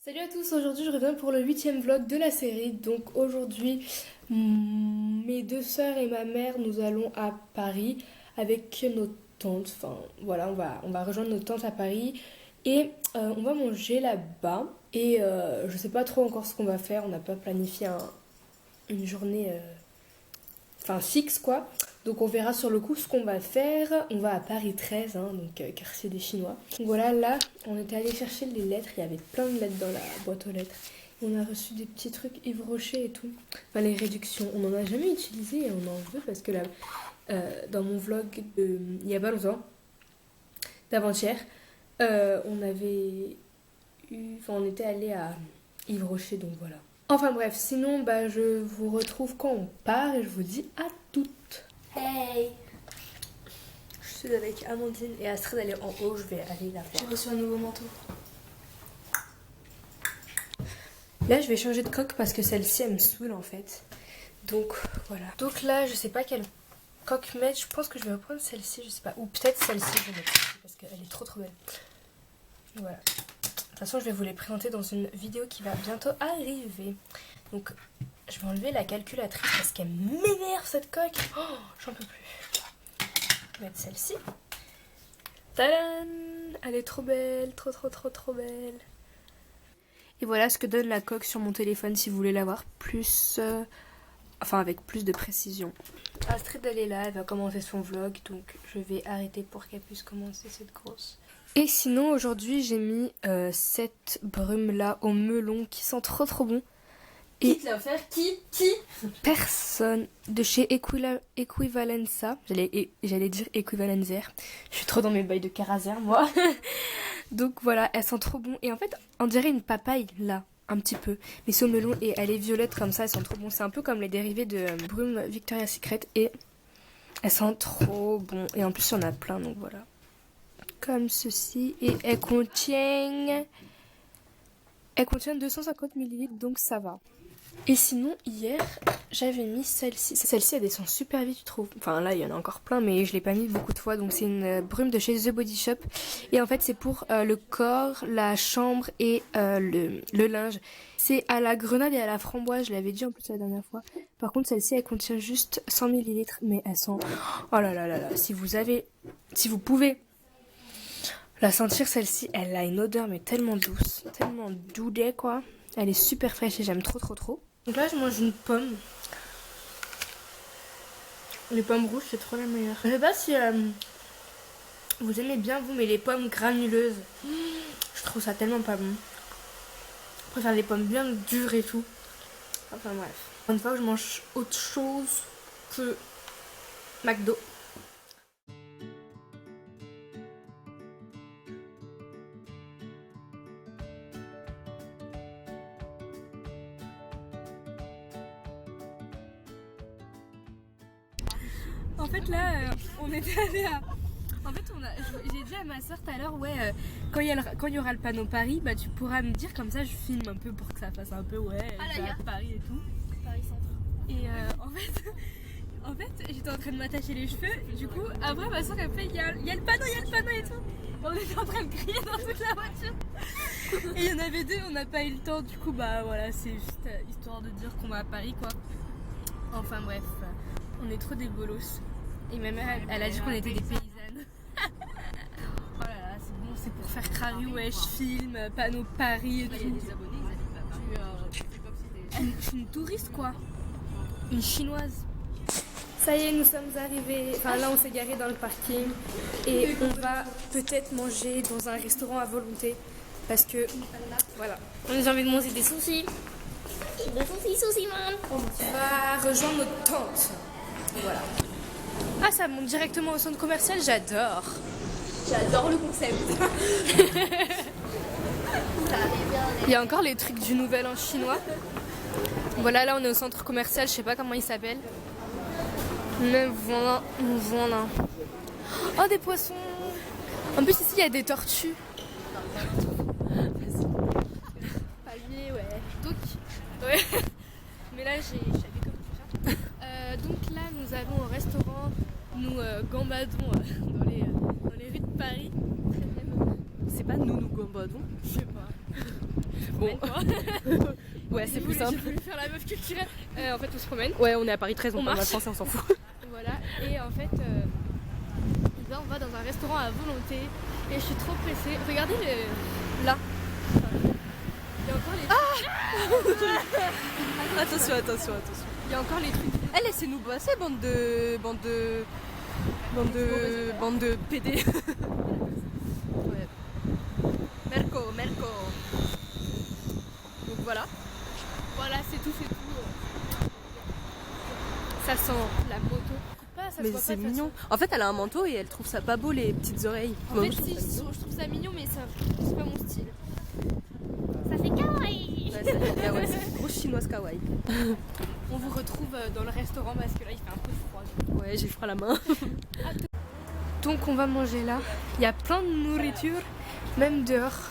Salut à tous, aujourd'hui je reviens pour le 8e vlog de la série. Donc aujourd'hui, mes deux sœurs et ma mère, nous allons à Paris avec nos tantes. Enfin voilà, on va rejoindre nos tantes à Paris et on va manger là-bas. Et je sais pas trop encore ce qu'on va faire, on n'a pas planifié une journée fixe quoi. Donc on verra sur le coup ce qu'on va faire. On va à Paris 13, hein, donc quartier des Chinois. Donc voilà, là on était allé chercher les lettres, il y avait plein de lettres dans la boîte aux lettres. Et on a reçu des petits trucs Yves Rocher et tout. Enfin les réductions, on n'en a jamais utilisé et on en veut parce que là, dans mon vlog il y a pas longtemps, d'avant-hier, on était allé à Yves Rocher, donc voilà. Enfin bref, sinon je vous retrouve quand on part et je vous dis à toutes. Hey! Je suis avec Amandine et Astrid, elle est en haut, je vais aller la voir. J'ai reçu un nouveau manteau. Là, je vais changer de coque parce que celle-ci, elle me saoule en fait. Donc voilà. Donc là, je sais pas quelle coque mettre. Je pense que je vais reprendre celle-ci, je sais pas. Ou peut-être celle-ci, je vais mettre celle-ci parce qu'elle est trop belle. Voilà. De toute façon, je vais vous les présenter dans une vidéo qui va bientôt arriver. Donc, je vais enlever la calculatrice parce qu'elle m'énerve cette coque. Oh, j'en peux plus. Je vais mettre celle-ci. Tadam! Elle est trop belle, trop belle. Et voilà ce que donne la coque sur mon téléphone si vous voulez la voir plus... avec plus de précision. Astrid, elle est là, elle va commencer son vlog, donc je vais arrêter pour qu'elle puisse commencer cette grosse. Et sinon, aujourd'hui, j'ai mis cette brume-là au melon qui sent trop bon. Qui te l'a offert? Qui? Personne de chez Equivalenza. J'allais dire Equivalenzer. Je suis trop dans mes bails de Carazer, moi. Donc voilà, elle sent trop bon. Et en fait, on dirait une papaye, là, un petit peu. Mais c'est au melon et elle est violette comme ça, elle sent trop bon. C'est un peu comme les dérivés de brume Victoria's Secret. Et elle sent trop bon. Et en plus, il y en a plein, donc voilà. Comme ceci. Et elle contient 250 ml, donc ça va. Et sinon, hier, j'avais mis celle-ci. Celle-ci, elle descend super vite, je trouve. Enfin, là, il y en a encore plein, mais je l'ai pas mis beaucoup de fois. Donc, c'est une brume de chez The Body Shop. Et en fait, c'est pour le corps, la chambre et le linge. C'est à la grenade et à la framboise. Je l'avais dit en plus la dernière fois. Par contre, celle-ci, elle contient juste 100 ml. Mais elle sent... Oh là là là là. Si vous pouvez la sentir, celle-ci, elle a une odeur, mais tellement douce. Tellement doudée, quoi. Elle est super fraîche et j'aime trop. Donc là, je mange une pomme. Les pommes rouges, c'est trop la meilleure. Je sais pas si vous aimez bien, vous, mais les pommes granuleuses, je trouve ça tellement pas bon. Je préfère les pommes bien dures et tout. Enfin bref. Une fois que je mange autre chose que McDo. En fait là, on était allé à... En fait, j'ai dit à ma soeur tout à l'heure, ouais, quand il y aura le panneau Paris, tu pourras me dire, comme ça je filme un peu pour que ça fasse un peu, ouais, Paris et tout. Paris Centre. Et en fait, j'étais en train de m'attacher les cheveux, du coup, après ma soeur elle fait, il y a le panneau et tout. On était en train de crier dans toute la voiture. Et il y en avait deux, on n'a pas eu le temps, du coup, voilà, c'est juste histoire de dire qu'on va à Paris, quoi. Enfin bref, on est trop des bolos. Et ma mère, elle a dit qu'on était des paysannes. Oh là là, c'est bon, c'est pour faire crari, ouais, je filme, panneau Paris et tout. Je suis une touriste, quoi. Une chinoise. Ça y est, nous sommes arrivés. Enfin, là, on s'est garé dans le parking. Et on va peut-être manger dans un restaurant à volonté. Parce que, voilà. On a envie de manger des sushis. Des sushis, man. On va rejoindre notre tante. Voilà. Ah, ça monte directement au centre commercial, j'adore. J'adore le concept. Il y a encore les trucs du Nouvel An chinois. Voilà, là on est au centre commercial, je sais pas comment il s'appelle. Mais voilà. Oh, des poissons. En plus ici il y a des tortues. Palmier, ouais. Donc, ouais. Mais là j'ai comme ça. Donc là nous allons au restaurant, nous gambadons dans les rues de Paris. C'est pas nous gambadons. Je sais pas. Bon. Ouais, c'est plus simple. J'ai voulu faire la meuf culturelle. En fait, on se promène. Ouais, on est à Paris 13, on parle marche. français, on s'en fout. Voilà, et en fait, là on va dans un restaurant à volonté et je suis trop pressée. Regardez là. Il y a encore les Attention. Il y a encore les trucs. Eh, laissez-nous bosser, bande de PD. Ouais. Merco. Donc voilà. Voilà, c'est tout. Ça sent la moto. Ça Mais se voit c'est pas, de toute mignon. En fait, elle a un manteau et elle trouve ça pas beau, les petites oreilles. façon. En Moi, fait, je trouve si, ça mignon. je trouve ça mignon, mais c'est pas mon style. Ça fait kawaii. Ouais, c'est une grosse chinoise kawaii. On vous retrouve dans le restaurant parce que là il fait un peu froid. Ouais, j'ai froid à la main. Donc on va manger là. Il y a plein de nourriture, même dehors.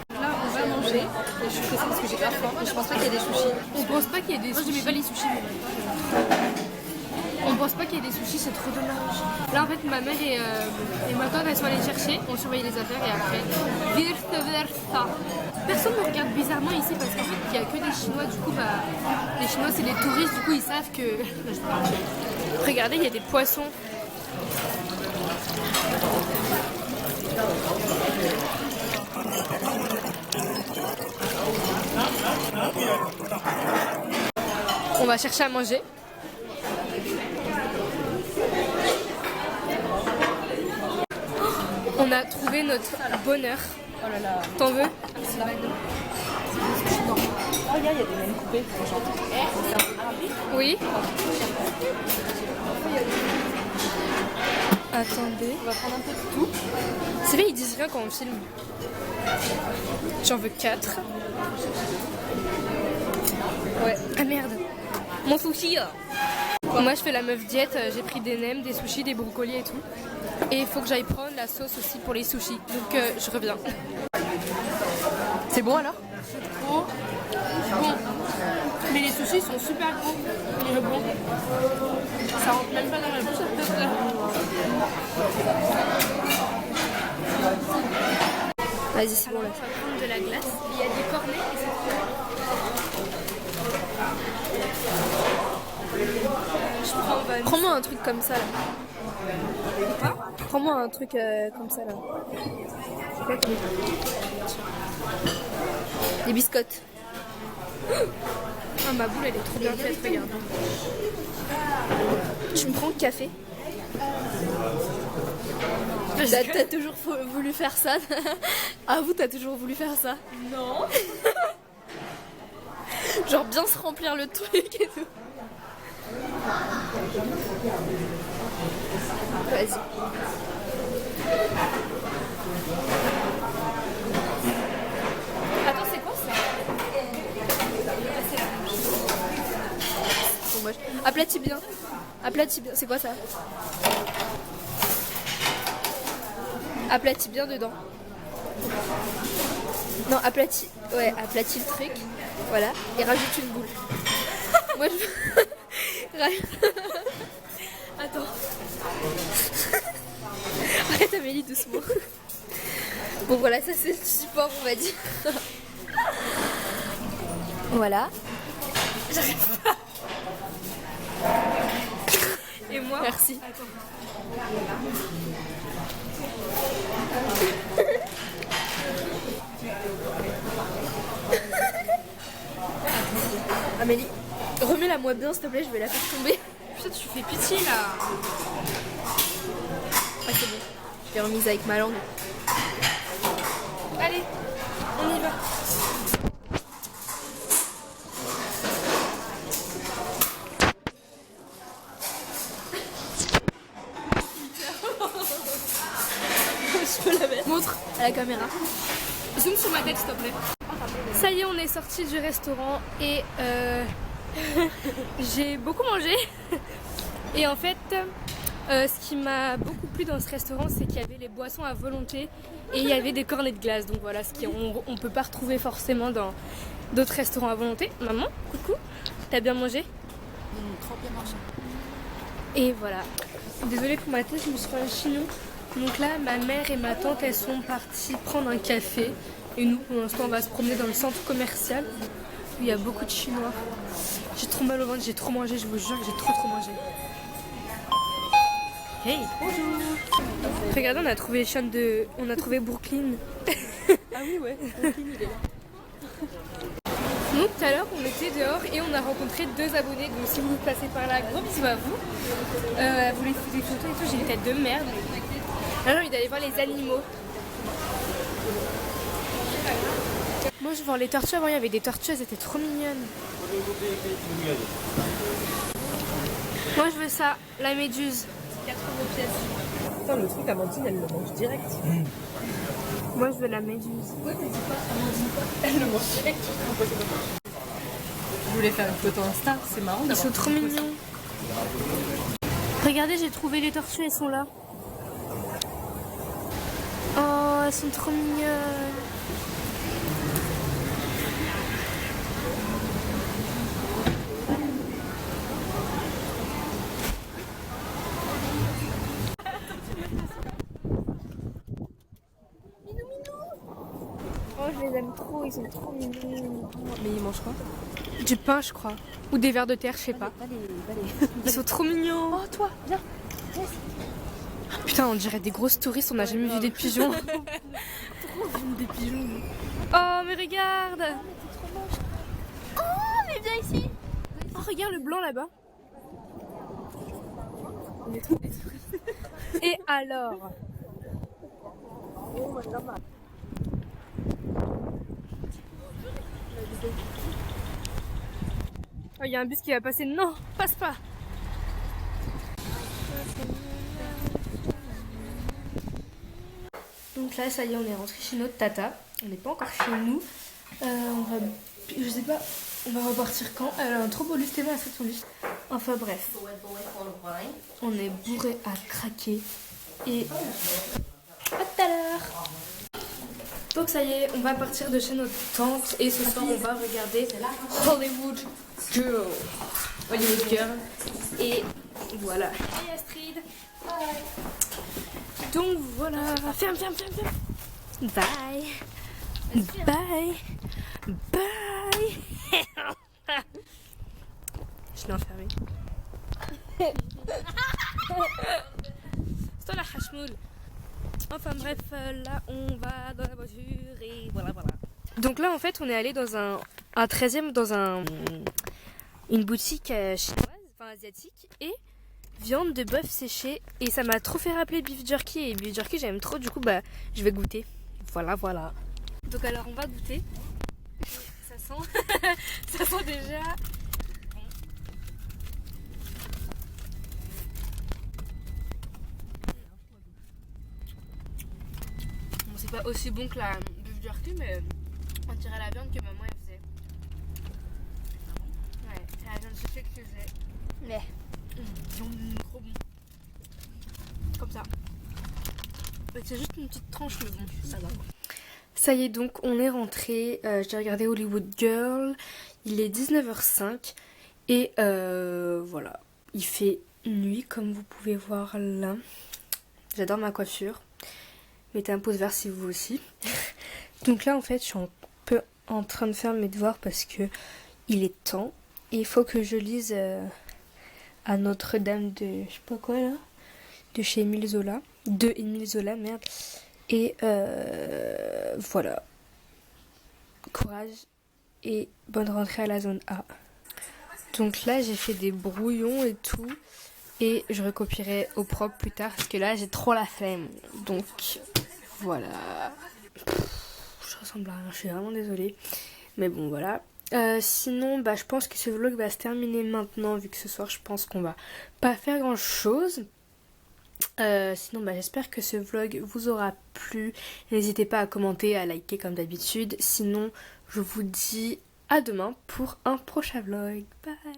Là, on va manger. Et je suis pressée parce que j'ai grave faim. Et je pense pas qu'il y ait des sushis. On pense pas qu'il y ait des sushis. Moi, j'aimais pas les sushis. On pense pas qu'il y ait des sushis, c'est trop dommage. Là en fait ma mère et ma tante elles sont allées chercher, on surveille les affaires et après vice versa. Personne me regarde bizarrement ici parce qu'en fait il y a que des Chinois, du coup bah les Chinois c'est les touristes, du coup ils savent que. Regardez, il y a des poissons. On va chercher à manger. On a trouvé notre bonheur. Oh là là. T'en veux? Oh, il y a des mêmes coupées. Oui. Attendez. On va prendre un peu de tout. C'est vrai, ils disent rien quand on filme. J'en veux 4. Ouais. Ah merde. Mon sushi. Moi je fais la meuf diète, j'ai pris des nems, des sushis, des brocolis et tout. Et il faut que j'aille prendre la sauce aussi pour les sushis. Donc je reviens. C'est bon alors? Bon. Mais les sushis sont super gros. Il est bon. Ça rentre même pas dans la bouche. Vas-y, c'est bon là. On va prendre de la glace. Il y a des cornets et c'est trop bien. Prends-moi un truc comme ça là. Prends-moi un truc comme ça là. C'est quoi comme des biscottes. Ah, ma boule elle est trop bien faite, regarde. Tu me prends le café? T'as toujours voulu faire ça? Ah vous t'as toujours voulu faire ça? Non. Genre bien se remplir le truc et tout. Vas-y. Attends, c'est quoi ça? Bon, moi, aplatis bien. Aplatis bien. C'est quoi ça? Aplatis bien dedans. Non, aplatis. Ouais, aplatis le truc. Voilà. Et rajoute une boule. Moi je. Attends. Arrête Amélie, doucement. Bon voilà, ça c'est le support on va dire. Voilà. J'arrive pas. Et moi? Merci. Amélie, remets-la moi bien s'il te plaît, je vais la faire tomber. Putain, tu fais pitié là. Ah c'est bon, je l'ai remise avec ma langue. Allez, on y va. Je peux la mettre. Montre à la caméra. Zoom sur ma tête s'il te plaît. Ça y est, on est sorti du restaurant et j'ai beaucoup mangé. Et en fait, ce qui m'a beaucoup plu dans ce restaurant, c'est qu'il y avait les boissons à volonté et il y avait des cornets de glace. Donc voilà, ce qu'on peut pas retrouver forcément dans d'autres restaurants à volonté. Maman, coucou, t'as bien mangé? Trop bien mangé. Et voilà. Désolée pour ma tête, je me suis fait un chignon. Donc là, ma mère et ma tante, elles sont parties prendre un café. Et nous, pour l'instant, on va se promener dans le centre commercial. Où il y a beaucoup de Chinois. J'ai trop mal au ventre, j'ai trop mangé, je vous jure que j'ai trop mangé. Hey, bonjour. Regardez, on a trouvé Brooklyn. Ah oui, ouais. Il est là. Donc tout à l'heure, on était dehors et on a rencontré 2 abonnés. Donc si vous passez par là, gros bisous à vous. Vous voulez foutre des photos et tout, j'ai une tête de merde. Là, j'ai envie d'aller voir les animaux. Moi, je vois les tortues. Avant, il y avait des tortues, elles étaient trop mignonnes. Moi, je veux ça, la méduse. 80 pièces. Putain, le truc, Amandine, elle le mange direct. Moi, je veux la méduse. Ouais, t'as dit pas, Amandine pas. Elle le mange direct. Je voulais faire une photo Insta, c'est marrant Ils d'avoir. sont trop mignons. Regardez, j'ai trouvé les tortues, elles sont là. Oh, elles sont trop mignonnes. Oh, je les aime trop, ils sont trop mignons. Mais il mange quoi? Du pain, je crois. Ou des vers de terre, je sais pas. Ils sont trop mignons. Oh, toi, viens. Putain, on dirait des grosses touristes, on n'a jamais vu des pigeons. Des pigeons. Oh, mais regarde. Oh, mais viens ici. Oh, regarde le blanc là-bas. Et alors? Oh, il y a un bus qui va passer. Non, passe pas. Donc là, ça y est, on est rentré chez notre tata. On n'est pas encore chez nous. Je sais pas, on va repartir quand? Elle a un trop beau lustre, elle a fait son lustre. Enfin bref, on est bourré à craquer. Et à tout à l'heure. Donc ça y est, on va partir de chez notre tante. Et ce soir, on va regarder Hollywood Girl. Hollywood Girl. Et voilà. Hey Astrid. Donc voilà. Ferme. Bye. Bye. Bye. Je l'ai enfermé. C'est toi la hachmoul. Enfin bref, là on va dans la voiture et voilà. Donc là en fait on est allé dans un 13e dans une boutique chinoise, enfin asiatique, et viande de bœuf séchée, et ça m'a trop fait rappeler beef jerky, et beef jerky j'aime trop, du coup bah je vais goûter. Voilà. Donc alors on va goûter. Ça sent déjà. Bon, c'est pas aussi bon que la beef jerky, mais on dirait la viande que maman elle faisait. Ouais, c'est la viande séchée que tu faisais. Mais trop bon. Comme ça. C'est juste une petite tranche, mais bon, ça va. Ça y est, donc on est rentré. J'ai regardé Hollywood Girl. Il est 19h05. Et voilà. Il fait nuit, comme vous pouvez voir là. J'adore ma coiffure. Mettez un pouce vert si vous aussi. Donc là, en fait, je suis un peu en train de faire mes devoirs parce que il est temps. Et il faut que je lise à Notre-Dame de... je sais pas quoi là. De chez Émile Zola. De Émile Zola, merde. Et voilà. Courage et bonne rentrée à la zone A. Donc là, j'ai fait des brouillons et tout. Et je recopierai au propre plus tard parce que là, j'ai trop la flemme. Donc voilà. Je ressemble à rien, je suis vraiment désolée. Mais bon, voilà. Sinon, bah, je pense que ce vlog va se terminer maintenant, vu que ce soir, je pense qu'on va pas faire grand chose. Sinon, bah, j'espère que ce vlog vous aura plu. N'hésitez pas à commenter, à liker comme d'habitude. Sinon, je vous dis à demain pour un prochain vlog. Bye!